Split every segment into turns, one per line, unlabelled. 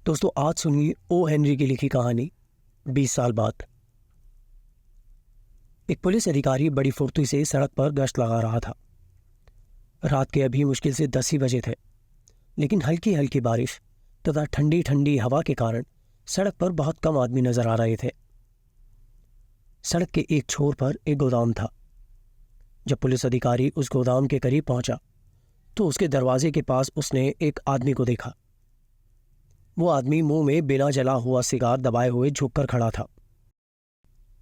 दोस्तों, आज सुनिए ओ हेनरी की लिखी कहानी 20 साल बाद। एक पुलिस अधिकारी बड़ी फुर्ती से सड़क पर गश्त लगा रहा था। रात के अभी मुश्किल से 10 ही बजे थे, लेकिन हल्की हल्की बारिश तथा ठंडी ठंडी हवा के कारण सड़क पर बहुत कम आदमी नजर आ रहे थे। सड़क के एक छोर पर एक गोदाम था। जब पुलिस अधिकारी उस गोदाम के करीब पहुंचा तो उसके दरवाजे के पास उसने एक आदमी को देखा। वो आदमी मुंह में बिना जला हुआ सिगार दबाए हुए झुककर खड़ा था।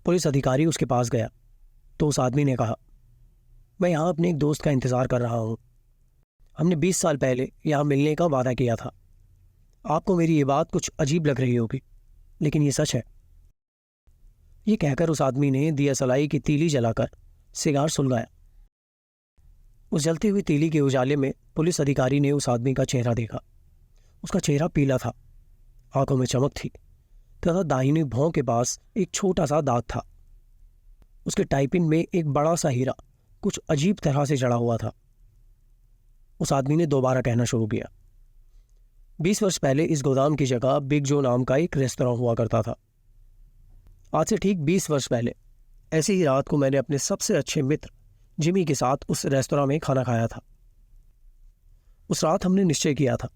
पुलिस अधिकारी उसके पास गया तो उस आदमी ने कहा, मैं यहां अपने एक दोस्त का इंतजार कर रहा हूं। हमने 20 साल पहले यहां मिलने का वादा किया था। आपको मेरी ये बात कुछ अजीब लग रही होगी, लेकिन ये सच है। ये कहकर उस आदमी ने दिया सलाई की तीली जलाकर सिगार सुलगाया। उस जलती हुई तीली के उजाले में पुलिस अधिकारी ने उस आदमी का चेहरा देखा। उसका चेहरा पीला था, आंखों में चमक थी तथा दाहिनी भौं के पास एक छोटा सा दाग था। उसके टाइपिन में एक बड़ा सा हीरा कुछ अजीब तरह से जड़ा हुआ था। उस आदमी ने दोबारा कहना शुरू किया, 20 वर्ष पहले इस गोदाम की जगह बिग जो नाम का एक रेस्तरां हुआ करता था। आज से ठीक 20 वर्ष पहले ऐसी ही रात को मैंने अपने सबसे अच्छे मित्र जिमी के साथ उस रेस्तरां में खाना खाया था। उस रात हमने निश्चय किया था,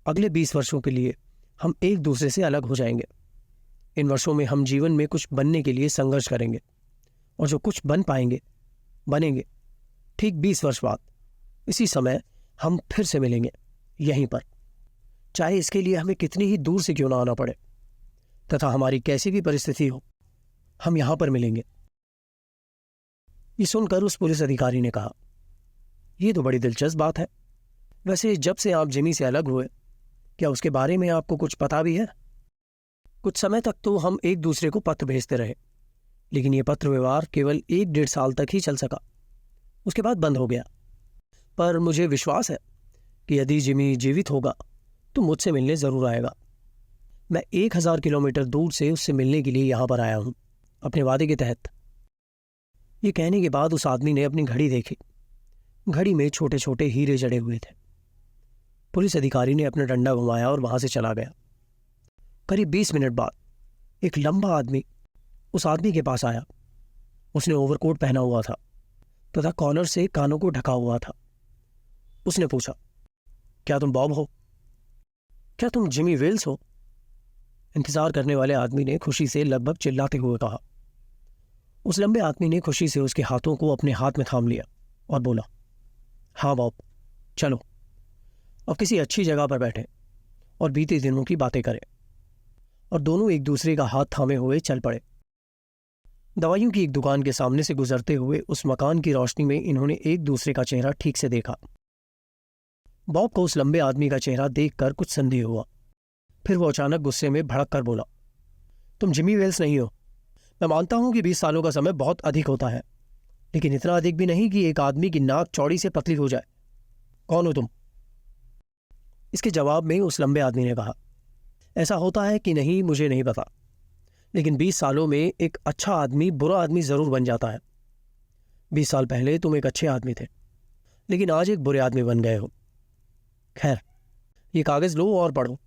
अगले 20 वर्षों के लिए हम एक दूसरे से अलग हो जाएंगे। इन वर्षों में हम जीवन में कुछ बनने के लिए संघर्ष करेंगे और जो कुछ बन पाएंगे बनेंगे। ठीक 20 वर्ष बाद इसी समय हम फिर से मिलेंगे, यहीं पर, चाहे इसके लिए हमें कितनी ही दूर से क्यों ना आना पड़े तथा हमारी कैसी भी परिस्थिति हो, हम यहां पर मिलेंगे। ये सुनकर उस पुलिस अधिकारी ने कहा, यह तो बड़ी दिलचस्प बात है। वैसे जब से आप जिमी से अलग हुए, क्या उसके बारे में आपको कुछ पता भी है? कुछ समय तक तो हम एक दूसरे को पत्र भेजते रहे, लेकिन यह पत्र व्यवहार केवल 1-1.5 साल तक ही चल सका। उसके बाद बंद हो गया। पर मुझे विश्वास है कि यदि जिमी जीवित होगा तो मुझसे मिलने जरूर आएगा। मैं 1000 किलोमीटर दूर से उससे मिलने के लिए यहां पर आया हूं, अपने वादे के तहत। ये कहने के बाद उस आदमी ने अपनी घड़ी देखी। घड़ी में छोटे छोटे हीरे जड़े हुए थे। पुलिस अधिकारी ने अपना डंडा घुमाया और वहां से चला गया। करीब 20 मिनट बाद एक लंबा आदमी उस आदमी के पास आया। उसने ओवरकोट पहना हुआ था तथा कॉलर से कानों को ढका हुआ था। उसने पूछा, क्या तुम बॉब हो? क्या तुम जिमी वेल्स हो? इंतजार करने वाले आदमी ने खुशी से लगभग चिल्लाते हुए कहा। उस लंबे आदमी ने खुशी से उसके हाथों को अपने हाथ में थाम लिया और बोला, हाँ बॉब, चलो अब किसी अच्छी जगह पर बैठे और बीते दिनों की बातें करें। और दोनों एक दूसरे का हाथ थामे हुए चल पड़े। दवाइयों की एक दुकान के सामने से गुजरते हुए उस मकान की रोशनी में इन्होंने एक दूसरे का चेहरा ठीक से देखा। बॉब को उस लंबे आदमी का चेहरा देखकर कुछ संदेह हुआ। फिर वो अचानक गुस्से में भड़क कर बोला, तुम जिमी वेल्स नहीं हो। मैं मानता हूं कि 20 सालों का समय बहुत अधिक होता है, लेकिन इतना अधिक भी नहीं कि एक आदमी की नाक चौड़ी से पतली हो जाए। कौन हो तुम? इसके जवाब में उस लंबे आदमी ने कहा, ऐसा होता है कि नहीं मुझे नहीं पता, लेकिन 20 सालों में एक अच्छा आदमी बुरा आदमी जरूर बन जाता है। 20 साल पहले तुम एक अच्छे आदमी थे, लेकिन आज एक बुरे आदमी बन गए हो। खैर, ये कागज लो और पढ़ो।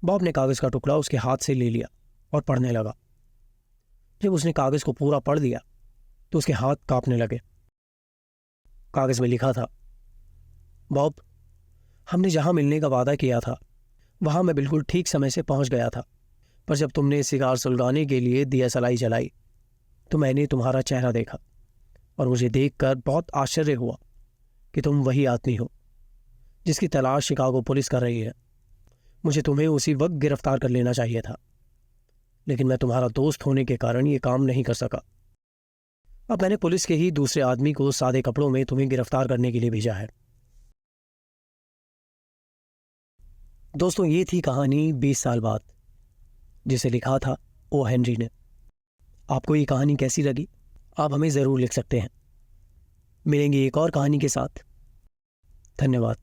बॉब ने कागज का टुकड़ा उसके हाथ से ले लिया और पढ़ने लगा। जब उसने कागज को पूरा पढ़ दिया तो उसके हाथ कांपने लगे। कागज में लिखा था, बॉब, हमने जहां मिलने का वादा किया था वहां मैं बिल्कुल ठीक समय से पहुंच गया था, पर जब तुमने सिगार सुलगाने के लिए दिया सलाई जलाई तो मैंने तुम्हारा चेहरा देखा और मुझे देखकर बहुत आश्चर्य हुआ कि तुम वही आदमी हो जिसकी तलाश शिकागो पुलिस कर रही है। मुझे तुम्हें उसी वक्त गिरफ्तार कर लेना चाहिए था, लेकिन मैं तुम्हारा दोस्त होने के कारण ये काम नहीं कर सका। अब मैंने पुलिस के ही दूसरे आदमी को सादे कपड़ों में तुम्हें गिरफ्तार करने के लिए भेजा है। दोस्तों, ये थी कहानी 20 साल बाद, जिसे लिखा था ओ हेनरी ने। आपको ये कहानी कैसी लगी आप हमें ज़रूर लिख सकते हैं। मिलेंगे एक और कहानी के साथ। धन्यवाद।